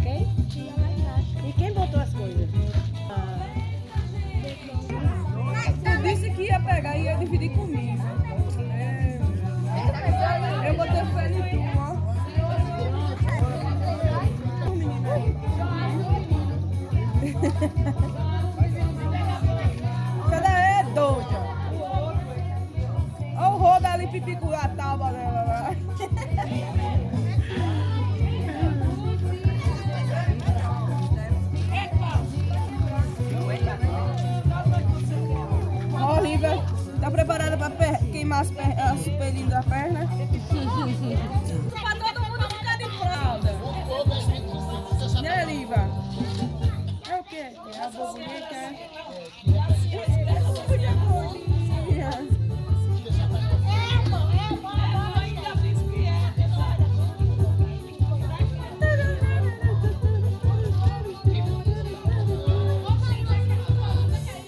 Quem? E quem botou as coisas? Tu disse que ia pegar e ia dividir comigo. É. Eu botei fé em tu, ó. Você daí é doida. Olha o rodo ali, pipicu, a tábua dela lá. Ó, Olivia, tá preparada pra queimar os pelinhos da perna? Pra todo mundo ficar de fralda. Né, Olivia? É o quê? É a borboleta?